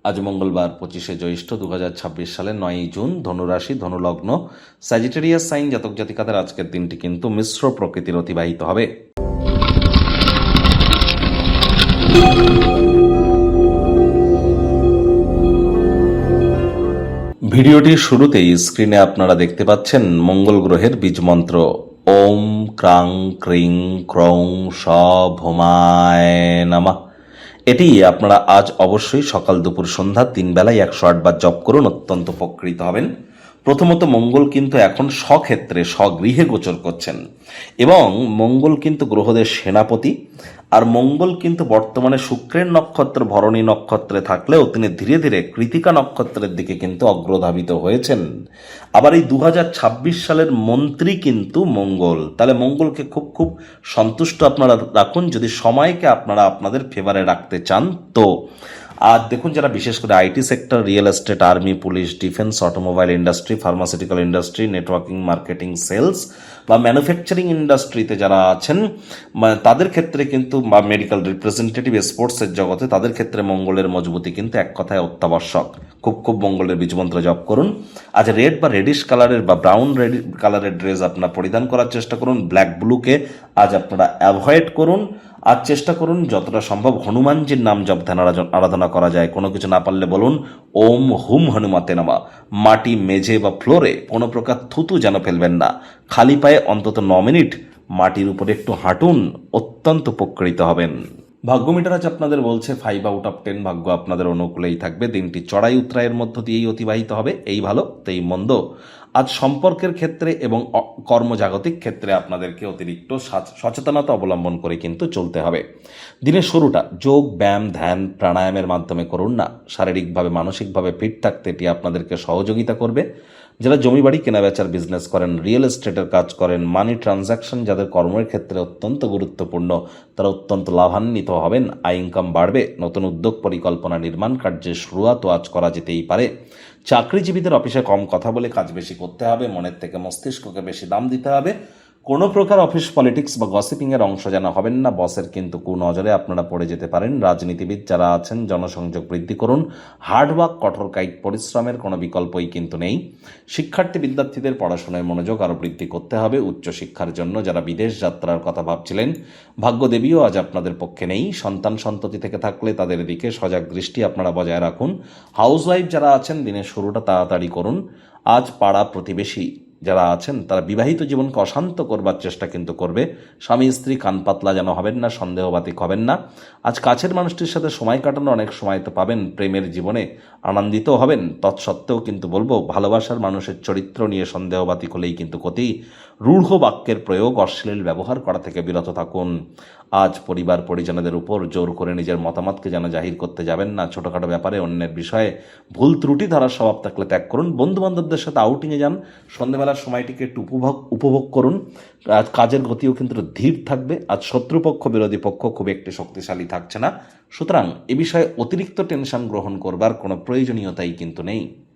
আজ মঙ্গলবার 25শে জ্যৈষ্ঠ 2026 সালের 9ই জুন। ধনুরাশি, ধনুলগ্ন, স্যাজিটেরিয়াস সাইন জাতক জাতিকাদের আজকের দিনটি কিন্তু মিশ্র প্রকৃতির অতিবাহিত হবে। ভিডিওটির শুরুতেই স্ক্রিনে আপনারা দেখতে পাচ্ছেন মঙ্গল গ্রহের বীজমন্ত্র ওম ক্রাং ক্রিং ক্রৌং স ভৌমায় নমঃ। এটি আপনারা আজ অবশ্যই সকাল দুপুর সন্ধ্যা 3 বেলায় 108 বার জপ করুন, অত্যন্ত উপকৃত হবেন। প্রথমত মঙ্গল কিন্তু এখন স্বক্ষেত্রে স্বগৃহে গোচর করছেন এবং মঙ্গল কিন্তু গ্রহদের সেনাপতি। আর মঙ্গল কিন্তু বর্তমানে শুক্রের নক্ষত্র ভরণী নক্ষত্রে থাকলেও তিনি ধীরে ধীরে কৃতিকা নক্ষত্রের দিকে কিন্তু অগ্রধাবিত হয়েছেন। আবার এই 2026 সালের মন্ত্রী কিন্তু মঙ্গল। তাহলে মঙ্গলকে খুব খুব সন্তুষ্ট আপনারা রাখুন যদি সময়কে আপনারা আপনাদের ফেভারে রাখতে চান। তো আর দেখুন, যারা বিশেষ করে IT sector, real estate, army, police, defence, automobile industry, pharmaceutical industry, networking, marketing, sales বা ম্যানুফ্যাকচারিং ইন্ডাস্ট্রিতে যারা আছেন তাদের ক্ষেত্রে কিন্তু, বা মেডিকেল রিপ্রেজেন্টেটিভ, স্পোর্টসের জগতে, তাদের ক্ষেত্রে মঙ্গলের মজবুতি কিন্তু এক কথায় অত্যাবশ্যক। খুব খুব মঙ্গলের বীজমন্ত্র জপ করুন। আজ রেড বা রেডিশ কালারের বা ব্রাউন রেড কালারের ড্রেস আপনারা পরিধান করার চেষ্টা করুন। ব্ল্যাক ব্লুকে আজ আপনারা অ্যাভয়েড করুন। আজ চেষ্টা করুন যতটা সম্ভব হনুমানজির নাম জপ ধ্যান আরাধনা করা যায়। কোনো কিছু না পারলে বলুন ওম হুম হনুমতে নমঃ। মাটি, মেঝে বা ফ্লোরে কোনো প্রকার থুতু যেন ফেলবেন না। খালি পায়ে অন্তত 9 মিনিট মাটির উপরে একটু হাঁটুন, অত্যন্ত উপকৃত হবেন। ভাগ্য মিটার আজ আপনাদের বলছে 5 আউট অফ 10 ভাগ্য আপনাদের অনুকূলেই থাকবে। দিনটি চড়াই উত্তরায়ের মধ্য দিয়েই অতিবাহিত হবে। এই ভালো তেই মন্দ। আজ সম্পর্কের ক্ষেত্রে এবং কর্মজাগতিক ক্ষেত্রে আপনাদেরকে অতিরিক্ত সচেতনতা অবলম্বন করে কিন্তু চলতে হবে। দিনের শুরুটা যোগ, ব্যায়াম, ধ্যান, প্রাণায়ামের মাধ্যমে করুন না। শারীরিকভাবে মানসিকভাবে ফিট থাকতে এটি আপনাদেরকে সহযোগিতা করবে। যারা জমি বাড়ি কেনা বেচার বিজনেস করেন, রিয়েল এস্টেটের কাজ করেন, মানি ট্রানজ্যাকশন যাদের কর্মের ক্ষেত্রে অত্যন্ত গুরুত্বপূর্ণ, তারা অত্যন্ত লাভান্বিত হবেন। আয় ইনকাম বাড়বে। নতুন উদ্যোগ পরিকল্পনা নির্মাণ কার্যের শুরুয়াতও আজ করা যেতেই পারে। চাকরিজীবীদের অফিসে কম কথা বলে কাজ বেশি করতে হবে। মনের থেকে মস্তিষ্ককে বেশি দাম দিতে হবে। কোনো প্রকার অফিস পলিটিক্স বা গসিপিংয়ের অংশ যেন হবেন না। বসের কিন্তু কুনজরে আপনারা পড়ে যেতে পারেন। রাজনীতিবিদ যারা আছেন জনসংযোগ বৃদ্ধি করুন। হার্ডওয়ার্ক, কঠোর কায়িক পরিশ্রমের কোনো বিকল্পই কিন্তু নেই। শিক্ষার্থী বিদ্যার্থীদের পড়াশোনায় মনোযোগ আরও বৃদ্ধি করতে হবে। উচ্চশিক্ষার জন্য যারা বিদেশ যাত্রার কথা ভাবছিলেন, ভাগ্যদেবীও আজ আপনাদের পক্ষে নেই। সন্তান সন্ততি থেকে থাকলে তাদের দিকে সজাগ দৃষ্টি আপনারা বজায় রাখুন। হাউসওয়াইফ যারা আছেন দিনের শুরুটা তাড়াতাড়ি করুন। আজ পাড়া প্রতিবেশী যারা আছেন তারা বিবাহিত জীবনকে অশান্ত করবার চেষ্টা কিন্তু করবে। স্বামী স্ত্রী কান পাতলা যেন হবেন না, সন্দেহবাতিক হবেন না। আজ কাছের মানুষটির সাথে সময় কাটানো অনেক সময় তো পাবেন, প্রেমের জীবনে আনন্দিত হবেন। তৎসত্ত্বেও কিন্তু বলবো ভালোবাসার মানুষের চরিত্র নিয়ে সন্দেহবাতিক হলেই কিন্তু ক্ষতি। রূঢ় বাক্যের প্রয়োগ, অশ্লীল ব্যবহার করা থেকে বিরত থাকুন। আজ পরিবার পরিজনদের উপর জোর করে নিজের মতামতকে যেন জাহির করতে যাবেন না। ছোটোখাটো ব্যাপারে অন্যের বিষয়ে ভুল ত্রুটি ধরার স্বভাব থাকলে ত্যাগ করুন। বন্ধু বান্ধবদের সাথে আউটিংয়ে যান। সন্ধ্যেবেলার সময়টিকে একটু উপভোগ করুন। আজ কাজের গতিও কিন্তু ধীর থাকবে। আজ শত্রুপক্ষ বিরোধী পক্ষ খুব একটি শক্তিশালী থাকছে না। সুতরাং এ বিষয়ে অতিরিক্ত টেনশন গ্রহণ করবার কোনো প্রয়োজনীয়তাই কিন্তু নেই।